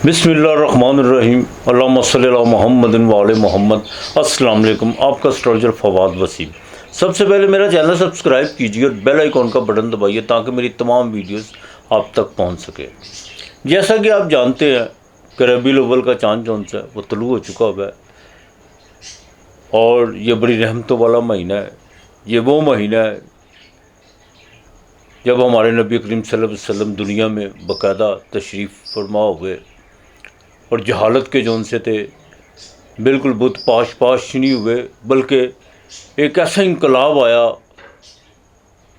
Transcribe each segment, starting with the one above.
बिस्मिल्लाहिर्रहमानिर्रहीम अल्लाहुम्मा सल्ली अला मुहम्मदिन व आले मोहम्मद। अस्सलाम वालेकुम। आपका एस्ट्रोलॉजर फवाद वसीम। सबसे पहले मेरा चैनल सब्सक्राइब कीजिए और बेल आइकॉन का बटन दबाइए ताकि मेरी तमाम वीडियोस आप तक पहुंच सके। जैसा कि आप जानते हैं कि रबीउल अव्वल का चाँद जौन सा है वो तुलू हो चुका हुआ है और ये बड़ी रहमतों वाला महीना है। ये वो महीना है जब हमारे नबी करीम सल्लल्लाहु अलैहि वसल्लम दुनिया में बाकायदा तशरीफ़ फरमा हुए और जहालत के जौन से थे बिल्कुल बुत पाश नहीं हुए, बल्कि एक ऐसा इनकलाब आया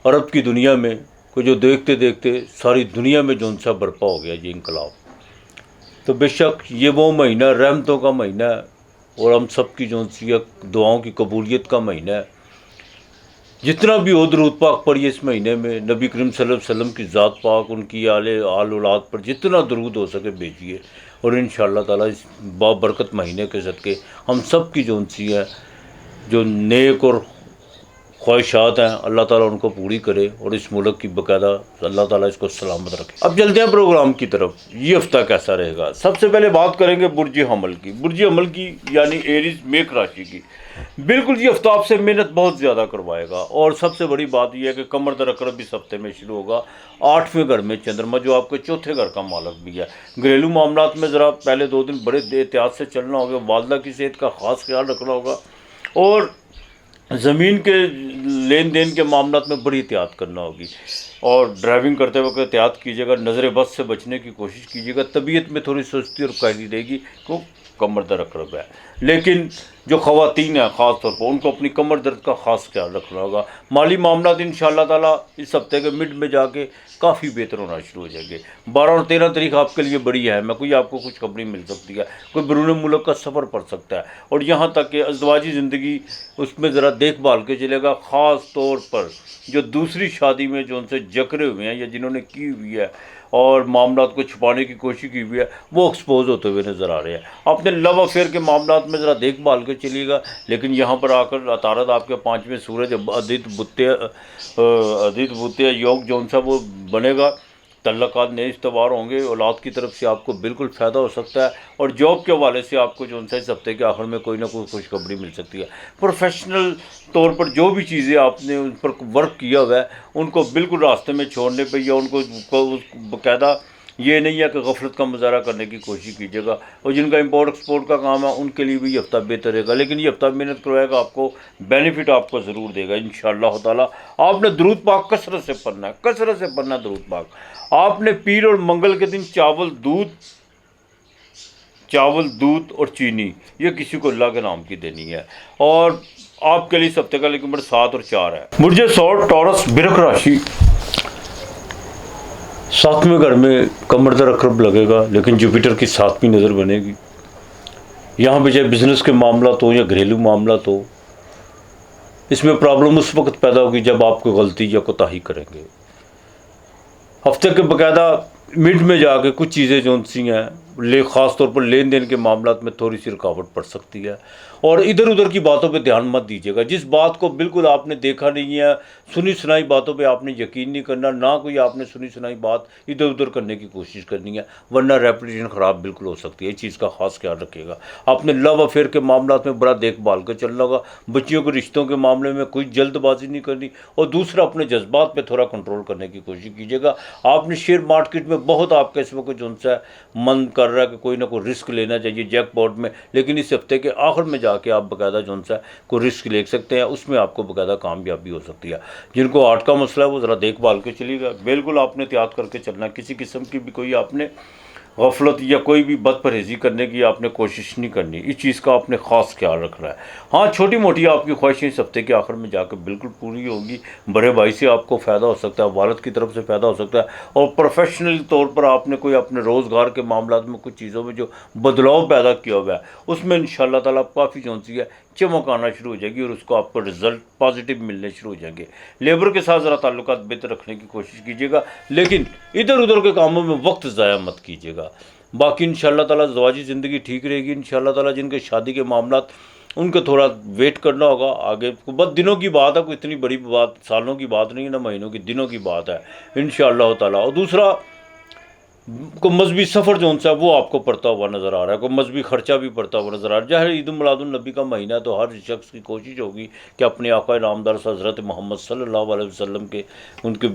अरब की दुनिया में कि जो देखते देखते सारी दुनिया में जौन सा बर्पा हो गया ये इनकलाब। तो बेशक ये वो महीना रहमतों का महीना है और हम सब की जौन सी दुआओं की कबूलियत का महीना है। जितना भी हो दरूद पाक पढ़िए इस महीने में, नबी करीम सल्लल्लाहु अलैहि वसल्लम की ज़ात पाक उनकी आल औलाद पर जितना दरूद हो सके भेजिए और इंशाअल्लाह ताला इस बाबरकत महीने के सदक़े हम सब की जौन सी है जो नेक और ख्वाहिशात हैं अल्लाह ताला उनको पूरी करे और इस मुल्क की बाकायदा अल्लाह ताला इसको सलामत रखे। अब चलते हैं प्रोग्राम की तरफ। ये हफ्ता कैसा रहेगा? सबसे पहले बात करेंगे बुर्ज हमल की। बुर्ज हमल की यानी एरीज मेष राशि की। बिल्कुल ये हफ्ता आपसे मेहनत बहुत ज़्यादा करवाएगा और सबसे बड़ी बात यह है कि कमर दर अकरब इस हफ्ते में शुरू होगा। 8वें घर में चंद्रमा जो आपके चौथे घर का मालक भी है। घरेलू मामलात में ज़रा पहले 2 दिन बड़े एहतियात से चलना होगा। वालदा की सेहत का ख़ास ख्याल रखना होगा और ज़मीन के लेन देन के मामलात में बड़ी एहतियात करना होगी और ड्राइविंग करते वक्त एहतियात कीजिएगा। नज़र बस से बचने की कोशिश कीजिएगा। तबीयत में थोड़ी सुस्ती और कायली रहेगी क्यों कमर दर्द अकरब है। लेकिन जो ख़वातीन हैं ख़ास तौर पर उनको अपनी कमर दर्द का ख़ास ख्याल रखना होगा। माली मामलात इंशाअल्लाह ताला इस हफ्ते के मिड में जाके काफ़ी बेहतर होना शुरू हो जाएंगे। 12 और 13 तारीख आपके लिए बड़ी है। मैं कोई आपको खुशखबरी मिल सकती है, कोई बैरून मुल्क का सफ़र पड़ सकता है और यहाँ तक कि अज़दवाजी ज़िंदगी उसमें ज़रा देखभाल के चलेगा। ख़ास तौर पर जो दूसरी शादी में जो उनसे जकरे हुए हैं या जिन्होंने की हुई है और मामलात को छुपाने की कोशिश की हुई है वो एक्सपोज होते हुए नज़र आ रहे हैं। अपने लव अफेयर के मामलात में ज़रा देखभाल के चलिएगा। लेकिन यहाँ पर आकर अतारद आपके 5वें सूरज आदित्य बुत्य योग जो उनसा वो बनेगा। तल्लकात नए इस्तवार होंगे। औलाद की तरफ से आपको बिल्कुल फ़ायदा हो सकता है और जॉब के हवाले से आपको जो उनसे इस हफ्ते के आखिर में कोई ना कोई खुशखबरी मिल सकती है। प्रोफेशनल तौर पर जो भी चीज़ें आपने उन पर वर्क किया हुआ है उनको बिल्कुल रास्ते में छोड़ने पर या उनको बाकायदा ये नहीं है कि गफलत का मुजाहरा करने की कोशिश कीजिएगा। और जिनका इंपोर्ट एक्सपोर्ट का काम है उनके लिए भी ये हफ्ता बेहतर रहेगा। लेकिन ये हफ्ता मेहनत करवाएगा, आपको बेनिफिट आपको ज़रूर देगा इंशाअल्लाह ताला। आपने दरूद पाक कसरत से पढ़ना है, कसरत से पढ़ना दरूद पाक। आपने पीर और मंगल के दिन चावल दूध और चीनी ये किसी को अल्लाह के नाम की देनी है। और आपके लिए इस हफ्ते का लेकिन नंबर 7 और 4 है। मुझे सौर टॉरस बिरक राशि 7वें घर में कमर दर अकरब लगेगा लेकिन जुपिटर की 7वीं नज़र बनेगी। यहाँ पे चाहे बिज़नेस के मामला हो या घरेलू मामला हो, इसमें प्रॉब्लम उस वक्त पैदा होगी जब आप कोई गलती या कोताही करेंगे। हफ्ते के बाकायदा मिड में जाके कुछ चीज़ें जो सी हैं ख़ास तौर पर लेन देन के मामलात में थोड़ी सी रुकावट पड़ सकती है और इधर उधर की बातों पे ध्यान मत दीजिएगा। जिस बात को बिल्कुल आपने देखा नहीं है, सुनी सुनाई बातों पे आपने यकीन नहीं करना, ना कोई आपने सुनी सुनाई बात इधर उधर करने की कोशिश करनी है, वरना रेपुटेशन ख़राब बिल्कुल हो सकती है। इस चीज़ का ख़ास ख्याल रखिएगा। आपने लव अफेयर के मामलात में बड़ा देखभाल कर चलना होगा। बच्चियों के रिश्तों के मामले में कोई जल्दबाजी नहीं करनी और दूसरा अपने जज्बात पर थोड़ा कंट्रोल करने की कोशिश कीजिएगा। आपने शेयर मार्केट में बहुत आपका इस वक्त जो सा मन कर रहा है कि कोई ना कोई रिस्क लेना चाहिए जैकपॉट में, लेकिन इस हफ्ते के आखिर में जाके आप बाकायदा जो सा कोई रिस्क ले सकते हैं, उसमें आपको बाकायदा कामयाबी हो सकती है। जिनको हार्ट का मसला है वो ज़रा देखभाल के चलिएगा। बिल्कुल आपने एहतियात करके चलना, किसी किस्म की भी कोई आपने गफलत या कोई भी बदपरहेज़ी करने की आपने कोशिश नहीं करनी। इस चीज़ का आपने ख़ास ख्याल रखना है। हाँ, छोटी मोटी आपकी ख्वाहिशें इस हफ्ते के आखिर में जाकर बिल्कुल पूरी होगी। बड़े भाई से आपको फ़ायदा हो सकता है, वालिद की तरफ से फ़ायदा हो सकता है और प्रोफेशनल तौर पर आपने कोई अपने रोज़गार के मामलात में कुछ चीज़ों में जो बदलाव पैदा किया हुआ है उसमें इंशाअल्लाह ताला काफ़ी जो सी है चमक आना शुरू हो जाएगी और उसको आपको रिज़ल्ट पॉजिटिव मिलने शुरू हो जाएंगे। लेबर के साथ ज़रा ताल्लुकात बेहतर रखने की कोशिश कीजिएगा, लेकिन इधर उधर के कामों में वक्त ज़ाया मत कीजिएगा। बाकी इंशाअल्लाह ताला ज़वाजी ज़िंदगी ठीक रहेगी इंशाअल्लाह ताला। जिनके शादी के मामलात उनको थोड़ा वेट करना होगा आगे, बस दिनों की बात है, कोई इतनी बड़ी बात सालों की बात नहीं है ना महीनों की, दिनों की बात है इंशाअल्लाह ताला। और दूसरा को मजहबी सफ़र जो सा वो आपको पड़ता हुआ नज़र आ रहा है, कोई मजहबी ख़र्चा भी पड़ता हुआ नज़र आ रहा है। ज़ाहिर ईद मिलादुन नबी का महीना है तो हर शख्स की कोशिश होगी कि अपने आका नामदार हज़रत मोहम्मद सल्लल्लाहु अलैहि वसल्लम के उनके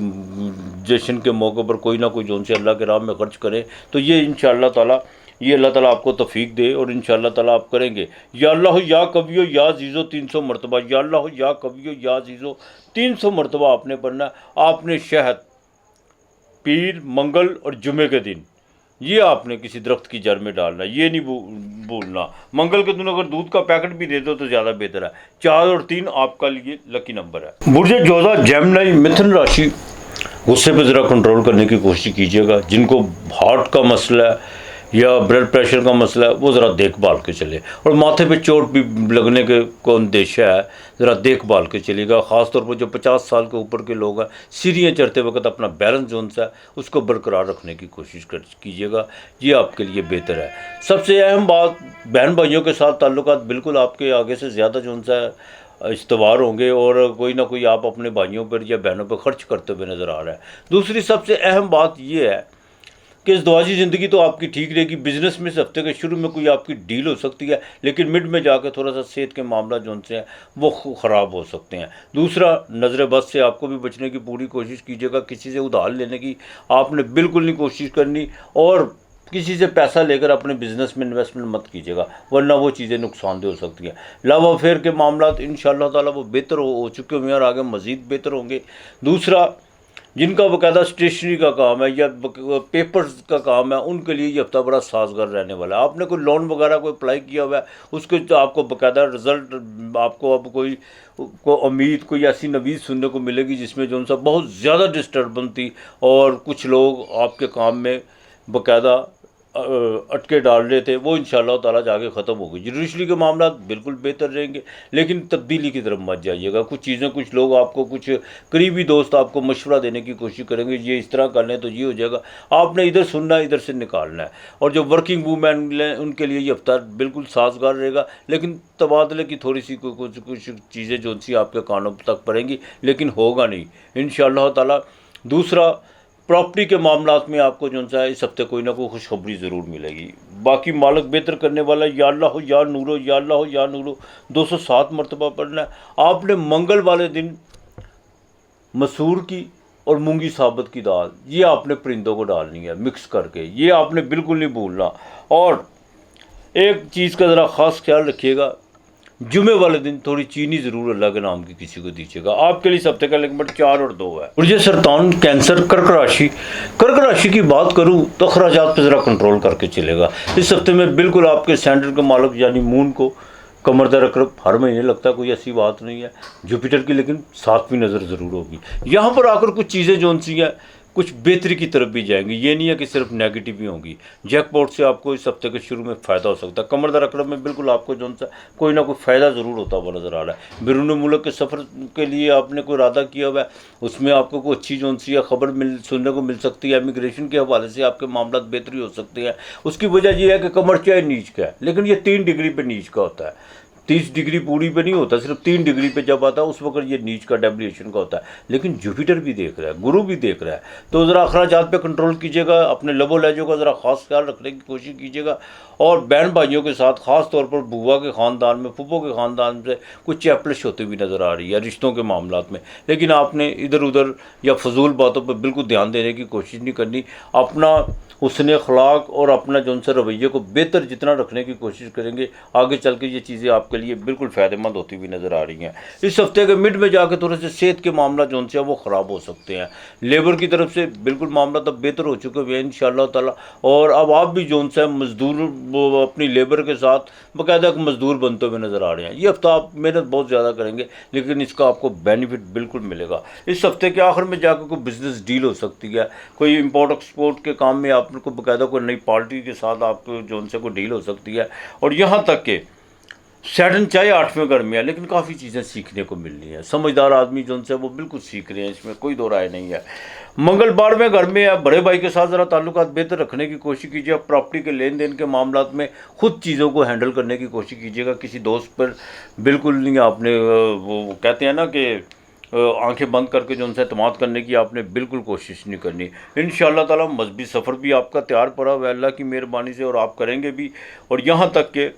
जश्न के मौके पर कोई ना कोई जो से अल्लाह के राह में खर्च करें। तो ये इंशाअल्लाह ताला ये अल्लाह ताला आपको तौफीक दे और इंशाअल्लाह ताला आप करेंगे। या अल्लाह या कवियो या अज़ीज़ो 300 मरतबा, या अल्लाह या कवियो या अज़ीज़ो 300 मरतबा आपने पढ़ना। आपने शहद पीर, मंगल और जुमे के दिन ये आपने किसी दरख्त की जड़ में डालना, ये नहीं भूलना। मंगल के दिन अगर दूध का पैकेट भी दे दो तो ज़्यादा बेहतर है। 4 और 3 आपका लिए लकी नंबर है। बुर्ज जोधा, जेमिनी, मिथुन राशि, गुस्से पे ज़रा कंट्रोल करने की कोशिश कीजिएगा। जिनको हार्ट का मसला है या ब्लड प्रेशर का मसला है वो ज़रा देखभाल के चले, और माथे पे चोट भी लगने के को अंदेशा है, ज़रा देखभाल के चलिएगा। ख़ास तौर पर जो 50 साल के ऊपर के लोग हैं, सीढ़ियाँ चढ़ते वक्त अपना बैलेंस जोन सा है उसको बरकरार रखने की कोशिश कीजिएगा, ये आपके लिए बेहतर है। सबसे अहम बात, बहन भाइयों के साथ ताल्लुकात बिल्कुल आपके आगे से ज़्यादा जोन सा है इस्तवार होंगे और कोई ना कोई आप अपने भाइयों पर या बहनों पर खर्च करते हुए नज़र आ रहा है। दूसरी सबसे अहम बात ये है कि इस दुआजी ज़िंदगी तो आपकी ठीक रहेगी। बिज़नेस में इस हफ्ते के शुरू में कोई आपकी डील हो सकती है, लेकिन मिड में जाकर थोड़ा सा सेहत के मामला जो उनसे हैं वो ख़राब हो सकते हैं। दूसरा, नज़र बद से आपको भी बचने की पूरी कोशिश कीजिएगा। किसी से उधार लेने की आपने बिल्कुल नहीं कोशिश करनी, और किसी से पैसा लेकर अपने बिज़नेस में इन्वेस्टमेंट मत कीजिएगा, वरना वो चीज़ें नुकसानदेह हो सकती हैं। लव अफेयर के मामला इंशाअल्लाह ताला वो बेहतर हो चुके हुए हैं और आगे मज़ीद बेहतर होंगे। दूसरा, जिनका बाकायदा स्टेशनरी का काम है या पेपर्स का काम है, उनके लिए ये हफ्ता बड़ा साजगार रहने वाला है। आपने कोई लोन वगैरह कोई अप्लाई किया हुआ है उसके तो आपको बाकायदा रिज़ल्ट, आपको अब कोई को उम्मीद कोई ऐसी नवीज़ सुनने को मिलेगी जिसमें जो उनसे बहुत ज़्यादा डिस्टर्बेंस थी और कुछ लोग आपके काम में बाकायदा अटके डाल रहे थे, वो इंशाअल्लाह ताला जाके ख़त्म होगी। जुडिशरी के मामला बिल्कुल बेहतर रहेंगे, लेकिन तब्दीली की तरफ मत जाइएगा। कुछ चीज़ें, कुछ लोग आपको, कुछ करीबी दोस्त आपको मशवरा देने की कोशिश करेंगे, ये इस तरह कर लें तो ये हो जाएगा। आपने इधर सुनना है, इधर से निकालना है। और जो वर्किंग वूमेन हैं उनके लिए ये हफ्ता बिल्कुल साजगार रहेगा, लेकिन तबादले की थोड़ी सी कुछ चीज़ें जो सी आपके कानों तक पड़ेंगी, लेकिन होगा नहीं इंशाअल्लाह ताला। दूसरा, प्रॉपर्टी के मामलात में आपको जो सा है इस हफ्ते कोई ना कोई खुशखबरी ज़रूर मिलेगी। बाकी मालिक बेहतर करने वाला या अल्लाह हो या नूरो, या अल्लाह हो या नूरो 207 मरतबा पढ़ना है। आपने मंगल वाले दिन मसूर की और मूंगी साबुत की दाल ये आपने परिंदों को डालनी है मिक्स करके, ये आपने बिल्कुल नहीं भूलना। और एक चीज़ का ज़रा ख़ास ख्याल रखिएगा, जुमे वाले दिन थोड़ी चीनी ज़रूर अल्लाह के नाम की किसी को दीजिएगा। आपके लिए इस हफ्ते का नंबर 4 और 2 है। और ये सरतान, कैंसर, कर्क राशि की बात करूं तो अखराजात पे ज़रा कंट्रोल करके चलेगा। इस हफ्ते में बिल्कुल आपके सैंडल के मालिक यानी मून को कमर दर अकरब हर महीने लगता है, कोई ऐसी बात नहीं है। जुपिटर की लेकिन 7वीं नज़र ज़रूर होगी। यहाँ पर आकर कुछ चीज़ें जो सी हैं कुछ बेहतरी की तरफ भी जाएंगी, ये नहीं है कि सिर्फ नेगेटिव ही होंगी। जैकपॉट से आपको इस हफ्ते के शुरू में फ़ायदा हो सकता है। कमर दर अकरब में बिल्कुल आपको जो सा कोई ना कोई फ़ायदा ज़रूर होता हुआ नज़र आ रहा है। बैरून मुल्क के सफ़र के लिए आपने कोई इरादा किया हुआ है, उसमें आपको कोई अच्छी जो सी खबर सुनने को मिल सकती है। इमिग्रेशन के हवाले से आपके मामला बेहतरी हो सकती है। उसकी वजह यह है कि कमर चाहे नीच का है, लेकिन ये 3 डिग्री पर नीच का होता है। 30 डिग्री पूरी पे नहीं होता, सिर्फ 3 डिग्री पे जब आता है उस वक्त ये नीच का डेविएशन का होता है। लेकिन जुपिटर भी देख रहा है, गुरु भी देख रहा है, तो ज़रा अखराजात पे कंट्रोल कीजिएगा। अपने लबो लहजों का ज़रा ख़ास ख्याल रखने की कोशिश कीजिएगा। और बहन भाइयों के साथ, ख़ास तौर पर बुआ के ख़ानदान में, फूफो के ख़ानदान से कुछ चैपलिश होती हुई नज़र आ रही है रिश्तों के मामला में। लेकिन आपने इधर उधर या फजूल बातों पर बिल्कुल ध्यान देने की कोशिश नहीं करनी। अपना हुस्न अखलाक और अपना जो उनसे रवैये को बेहतर जितना रखने की कोशिश करेंगे, आगे चल के ये चीज़ें आपके लिए बिल्कुल फ़ायदेमंद होती हुई नज़र आ रही हैं। इस हफ्ते के मिड में जाकर थोड़े से सेहत के मामला जो उनसे वो ख़राब हो सकते हैं। लेबर की तरफ से बिल्कुल मामला तब बेहतर हो चुके हुए हैं इंशाअल्लाह ताला। और अब आप भी जो उनसे मजदूर अपनी लेबर के साथ बाकायदा मजदूर बनते हुए नज़र आ रहे हैं। ये हफ्ता आप मेहनत बहुत ज़्यादा करेंगे, लेकिन इसका आपको बेनिफिट बिल्कुल मिलेगा। इस हफ्ते के आखिर में जाकर कोई बिज़नेस डील हो सकती है, कोई इम्पोर्ट एक्सपोर्ट के काम में आपको बाकायदा कोई नई पार्टी के साथ आपको जो उनसे कोई डील हो सकती है। और यहाँ तक कि सैटर्न चाहे 8वें घर में है, लेकिन काफ़ी चीज़ें सीखने को मिल रही हैं। समझदार आदमी जो उनसे वो बिल्कुल सीख रहे हैं, इसमें कोई दो राय नहीं है। मंगल 12वें घर में है, बड़े भाई के साथ ज़रा ताल्लुकात बेहतर रखने की कोशिश कीजिए। प्रॉपर्टी के लेन देन के मामलात में खुद चीज़ों को हैंडल करने की कोशिश कीजिएगा। किसी दोस्त पर बिल्कुल नहीं आपने, वो कहते हैं ना कि आंखें बंद करके जो उनसे एतमाद करने की आपने बिल्कुल कोशिश नहीं करनी। इंशाअल्लाह ताला मजहबी सफ़र भी आपका तैयार पड़ा हुआ है अल्लाह की मेहरबानी से, और आप करेंगे भी। और यहाँ तक कि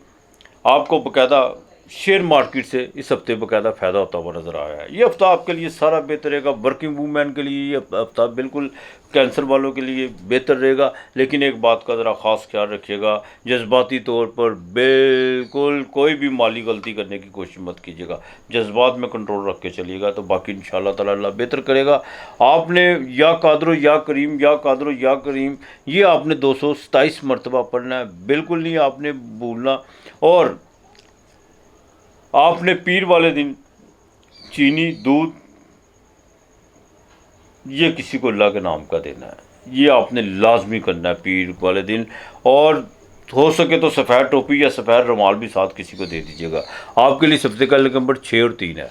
आपको बाकायदा शेयर मार्केट से इस हफ्ते बाकायदा फ़ायदा होता हुआ नज़र आया है। ये हफ्ता आपके लिए सारा बेहतर रहेगा। वर्किंग वूमेन के लिए ये हफ्ता बिल्कुल, कैंसर वालों के लिए बेहतर रहेगा। लेकिन एक बात का ज़रा ख़ास ख्याल रखिएगा, जज्बाती तौर पर बिल्कुल कोई भी माली गलती करने की कोशिश मत कीजिएगा। जज्बात में कंट्रोल रख के चलिएगा तो बाकी इंशाअल्लाह ताला अल्लाह बेहतर करेगा। आपने या कादरो या करीम, या कादरो या करीम, ये आपने 227 मरतबा पढ़ना है, बिल्कुल नहीं आपने भूलना। और आपने पीर वाले दिन चीनी, दूध, ये किसी को अल्लाह के नाम का देना है, ये आपने लाजमी करना है पीर वाले दिन। और हो सके तो सफ़ेद टोपी या सफ़ेद रुमाल भी साथ किसी को दे दीजिएगा। आपके लिए सबसे का नंबर 6 और 3 है।